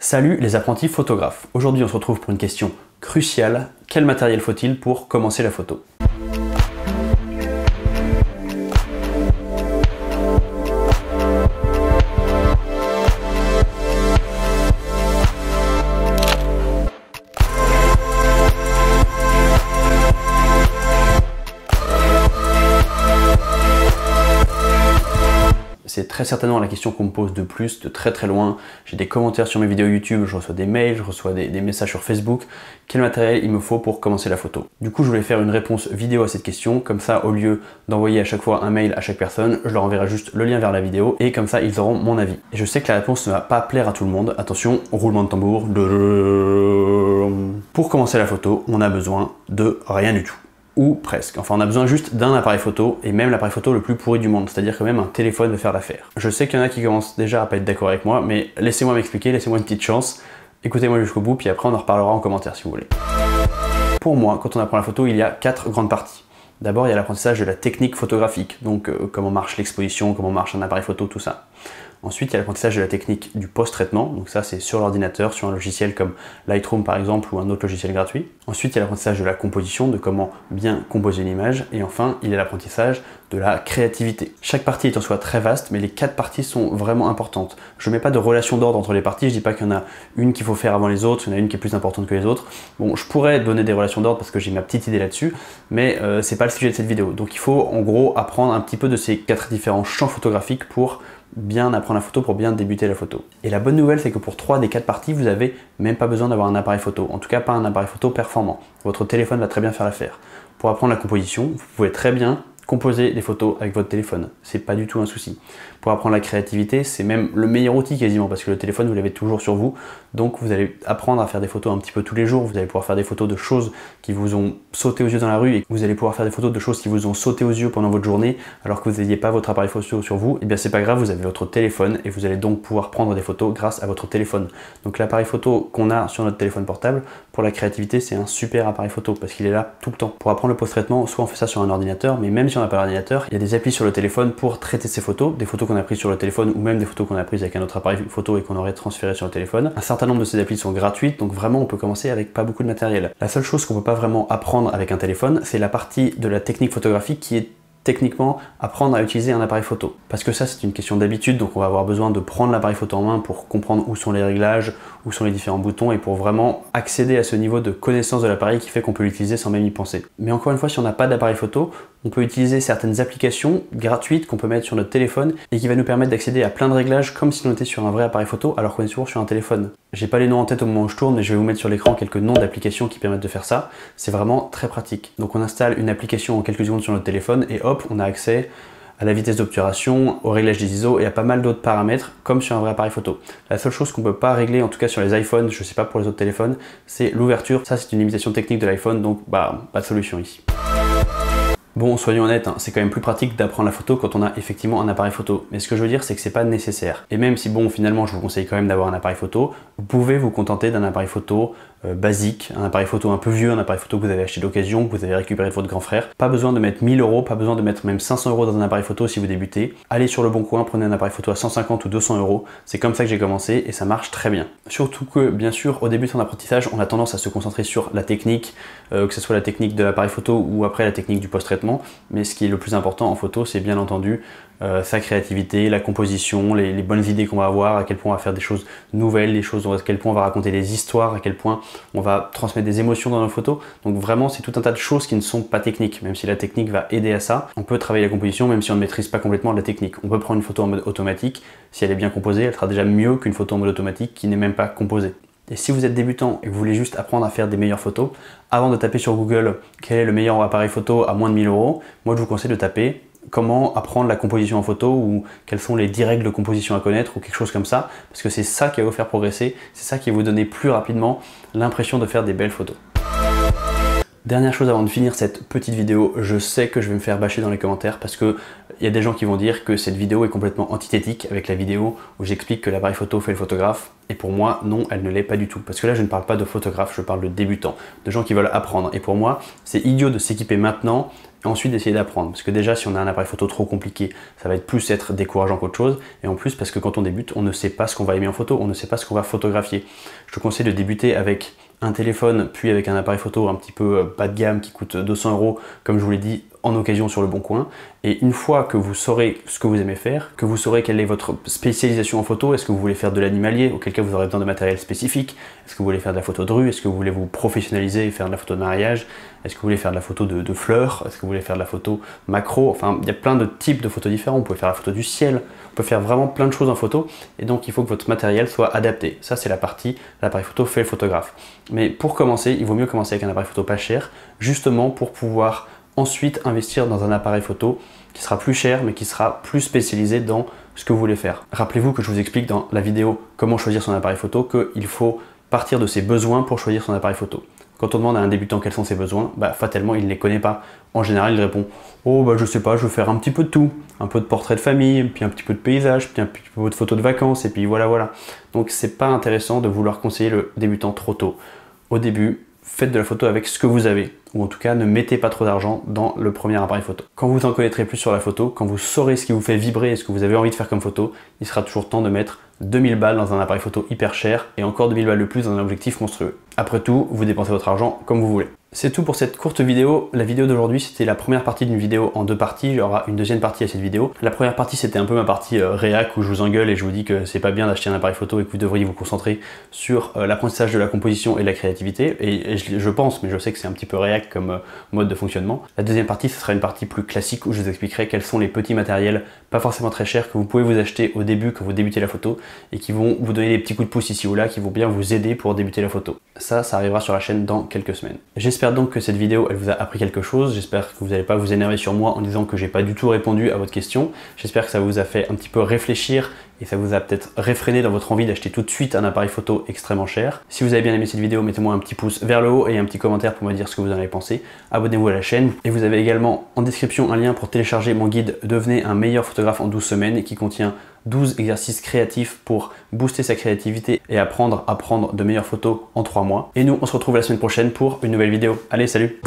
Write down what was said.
Salut les apprentis photographes. Aujourd'hui on se retrouve pour une question cruciale. Quel matériel faut-il pour commencer la photo ? C'est très certainement la question qu'on me pose de plus, de très loin. J'ai des commentaires sur mes vidéos YouTube, je reçois des mails, je reçois des messages sur Facebook. Quel matériel il me faut pour commencer la photo? Du coup, je voulais faire une réponse vidéo à cette question. Comme ça, au lieu d'envoyer à chaque fois un mail à chaque personne, je leur enverrai juste le lien vers la vidéo et comme ça, ils auront mon avis. Et je sais que la réponse ne va pas plaire à tout le monde. Attention, roulement de tambour. Pour commencer la photo, on a besoin de rien du tout. Ou presque. Enfin, on a besoin juste d'un appareil photo, et même l'appareil photo le plus pourri du monde, c'est-à-dire que même un téléphone va faire l'affaire. Je sais qu'il y en a qui commencent déjà à pas être d'accord avec moi, mais laissez-moi m'expliquer, laissez-moi une petite chance, écoutez-moi jusqu'au bout, puis après on en reparlera en commentaire si vous voulez. Pour moi, quand on apprend la photo, il y a 4 grandes parties. D'abord, il y a l'apprentissage de la technique photographique, donc comment marche l'exposition, comment marche un appareil photo, tout ça. Ensuite, il y a l'apprentissage de la technique du post-traitement, donc ça c'est sur l'ordinateur, sur un logiciel comme Lightroom par exemple ou un autre logiciel gratuit. Ensuite, il y a l'apprentissage de la composition, de comment bien composer une image. Et enfin, il y a l'apprentissage de la créativité. Chaque partie est en soi très vaste, mais les 4 parties sont vraiment importantes. Je ne mets pas de relation d'ordre entre les parties, je ne dis pas qu'il y en a une qu'il faut faire avant les autres, il y en a une qui est plus importante que les autres. Bon, je pourrais donner des relations d'ordre parce que j'ai ma petite idée là-dessus, mais c'est pas le sujet de cette vidéo. Donc il faut en gros apprendre un petit peu de ces 4 différents champs photographiques pour bien apprendre la photo, pour bien débuter la photo. Et la bonne nouvelle, c'est que pour 3 des 4 parties, vous n'avez même pas besoin d'avoir un appareil photo. En tout cas, pas un appareil photo performant. Votre téléphone va très bien faire l'affaire. Pour apprendre la composition, vous pouvez très bien composer des photos avec votre téléphone. C'est pas du tout un souci. Pour apprendre la créativité, c'est même le meilleur outil quasiment parce que le téléphone, vous l'avez toujours sur vous. Donc vous allez apprendre à faire des photos un petit peu tous les jours. Vous allez pouvoir faire des photos de choses qui vous ont sauté aux yeux dans la rue et vous allez pouvoir faire des photos de choses qui vous ont sauté aux yeux pendant votre journée alors que vous n'ayez pas votre appareil photo sur vous. Et bien c'est pas grave, vous avez votre téléphone et vous allez donc pouvoir prendre des photos grâce à votre téléphone. Donc l'appareil photo qu'on a sur notre téléphone portable, pour la créativité, c'est un super appareil photo parce qu'il est là tout le temps. Pour apprendre le post-traitement, soit on fait ça sur un ordinateur, mais même si on n'a pas l'ordinateur, il y a des applis sur le téléphone pour traiter ces photos, des photos qu'on a prises sur le téléphone ou même des photos qu'on a prises avec un autre appareil photo et qu'on aurait transféré sur le téléphone. Un certain nombre de ces applis sont gratuites, donc vraiment on peut commencer avec pas beaucoup de matériel. La seule chose qu'on peut pas vraiment apprendre avec un téléphone, c'est la partie de la technique photographique qui est techniquement apprendre à utiliser un appareil photo. Parce que ça c'est une question d'habitude, donc on va avoir besoin de prendre l'appareil photo en main pour comprendre où sont les réglages, où sont les différents boutons et pour vraiment accéder à ce niveau de connaissance de l'appareil qui fait qu'on peut l'utiliser sans même y penser. Mais encore une fois, si on n'a pas d'appareil photo, on peut utiliser certaines applications gratuites qu'on peut mettre sur notre téléphone et qui va nous permettre d'accéder à plein de réglages comme si on était sur un vrai appareil photo alors qu'on est toujours sur un téléphone. J'ai pas les noms en tête au moment où je tourne, mais je vais vous mettre sur l'écran quelques noms d'applications qui permettent de faire ça. C'est vraiment très pratique. Donc on installe une application en quelques secondes sur notre téléphone et hop, on a accès à la vitesse d'obturation, au réglage des ISO et à pas mal d'autres paramètres comme sur un vrai appareil photo. La seule chose qu'on peut pas régler, en tout cas sur les iPhones, je sais pas pour les autres téléphones, c'est l'ouverture. Ça c'est une limitation technique de l'iPhone, donc pas de solution ici. Bon, soyons honnêtes, hein, c'est quand même plus pratique d'apprendre la photo quand on a effectivement un appareil photo. Mais ce que je veux dire, c'est que c'est pas nécessaire. Et même si, bon, finalement, je vous conseille quand même d'avoir un appareil photo, vous pouvez vous contenter d'un appareil photo basique, un appareil photo un peu vieux, un appareil photo que vous avez acheté d'occasion, que vous avez récupéré de votre grand frère. Pas besoin de mettre 1000 €, pas besoin de mettre même 500 € dans un appareil photo si vous débutez. Allez sur le bon coin, prenez un appareil photo à 150 ou 200 €. C'est comme ça que j'ai commencé et ça marche très bien. Surtout que, bien sûr, au début de son apprentissage, on a tendance à se concentrer sur la technique, que ce soit la technique de l'appareil photo ou après la technique du post-traitement. Mais ce qui est le plus important en photo, c'est bien entendu sa créativité, la composition, les bonnes idées qu'on va avoir, à quel point on va faire des choses nouvelles, à quel point on va raconter des histoires, à quel point on va transmettre des émotions dans nos photos. Donc vraiment, c'est tout un tas de choses qui ne sont pas techniques, même si la technique va aider à ça. On peut travailler la composition même si on ne maîtrise pas complètement la technique. On peut prendre une photo en mode automatique, si elle est bien composée, elle sera déjà mieux qu'une photo en mode automatique qui n'est même pas composée. Et si vous êtes débutant et que vous voulez juste apprendre à faire des meilleures photos, avant de taper sur Google quel est le meilleur appareil photo à moins de 1000 €, moi je vous conseille de taper comment apprendre la composition en photo ou quelles sont les 10 règles de composition à connaître ou quelque chose comme ça, parce que c'est ça qui va vous faire progresser, c'est ça qui va vous donner plus rapidement l'impression de faire des belles photos. Dernière chose avant de finir cette petite vidéo, je sais que je vais me faire bâcher dans les commentaires parce que il y a des gens qui vont dire que cette vidéo est complètement antithétique avec la vidéo où j'explique que l'appareil photo fait le photographe. Et pour moi, non, elle ne l'est pas du tout. Parce que là, je ne parle pas de photographe, je parle de débutants, de gens qui veulent apprendre. Et pour moi, c'est idiot de s'équiper maintenant et ensuite d'essayer d'apprendre. Parce que déjà, si on a un appareil photo trop compliqué, ça va être plus être décourageant qu'autre chose. Et en plus, parce que quand on débute, on ne sait pas ce qu'on va aimer en photo, on ne sait pas ce qu'on va photographier. Je te conseille de débuter avec un téléphone, puis avec un appareil photo un petit peu bas de gamme qui coûte 200 €, comme je vous l'ai dit, en occasion sur le bon coin. Et une fois que vous saurez ce que vous aimez faire, que vous saurez quelle est votre spécialisation en photo, est-ce que vous voulez faire de l'animalier, auquel cas vous aurez besoin de matériel spécifique, est-ce que vous voulez faire de la photo de rue, est-ce que vous voulez vous professionnaliser et faire de la photo de mariage, est-ce que vous voulez faire de la photo de fleurs, est-ce que vous voulez faire de la photo macro, enfin il y a plein de types de photos différents, vous pouvez faire la photo du ciel, on peut faire vraiment plein de choses en photo, et donc il faut que votre matériel soit adapté. Ça c'est la partie, l'appareil photo fait le photographe. Mais pour commencer, il vaut mieux commencer avec un appareil photo pas cher, justement pour pouvoir ensuite investir dans un appareil photo qui sera plus cher mais qui sera plus spécialisé dans ce que vous voulez faire. Rappelez-vous que je vous explique dans la vidéo comment choisir son appareil photo qu'il faut partir de ses besoins pour choisir son appareil photo. Quand on demande à un débutant quels sont ses besoins, fatalement il ne les connaît pas. En général il répond « Oh je sais pas, je veux faire un petit peu de tout, un peu de portrait de famille, puis un petit peu de paysage, puis un petit peu de photos de vacances, et puis voilà. » Donc c'est pas intéressant de vouloir conseiller le débutant trop tôt. Au début, faites de la photo avec ce que vous avez, ou en tout cas ne mettez pas trop d'argent dans le premier appareil photo. Quand vous en connaîtrez plus sur la photo, quand vous saurez ce qui vous fait vibrer et ce que vous avez envie de faire comme photo, il sera toujours temps de mettre 2000 balles dans un appareil photo hyper cher et encore 2000 balles de plus dans un objectif monstrueux. Après tout, vous dépensez votre argent comme vous voulez. C'est tout pour cette courte vidéo. La vidéo d'aujourd'hui, c'était la première partie d'une vidéo en deux parties. Il y aura une deuxième partie à cette vidéo. La première partie, c'était un peu ma partie réac où je vous engueule et je vous dis que c'est pas bien d'acheter un appareil photo et que vous devriez vous concentrer sur l'apprentissage de la composition et de la créativité. Et je pense, mais je sais que c'est un petit peu réac comme mode de fonctionnement. La deuxième partie, ce sera une partie plus classique où je vous expliquerai quels sont les petits matériels, pas forcément très chers, que vous pouvez vous acheter au début quand vous débutez la photo et qui vont vous donner des petits coups de pouce ici ou là, qui vont bien vous aider pour débuter la photo. Ça arrivera sur la chaîne dans quelques semaines. J'espère donc que cette vidéo elle vous a appris quelque chose, j'espère que vous n'allez pas vous énerver sur moi en disant que j'ai pas du tout répondu à votre question, j'espère que ça vous a fait un petit peu réfléchir et ça vous a peut-être réfréné dans votre envie d'acheter tout de suite un appareil photo extrêmement cher. Si vous avez bien aimé cette vidéo, mettez-moi un petit pouce vers le haut et un petit commentaire pour me dire ce que vous en avez pensé. Abonnez-vous à la chaîne et vous avez également en description un lien pour télécharger mon guide Devenez un meilleur photographe en 12 semaines qui contient 12 exercices créatifs pour booster sa créativité et apprendre à prendre de meilleures photos en 3 mois. Et nous, on se retrouve la semaine prochaine pour une nouvelle vidéo. Allez, salut!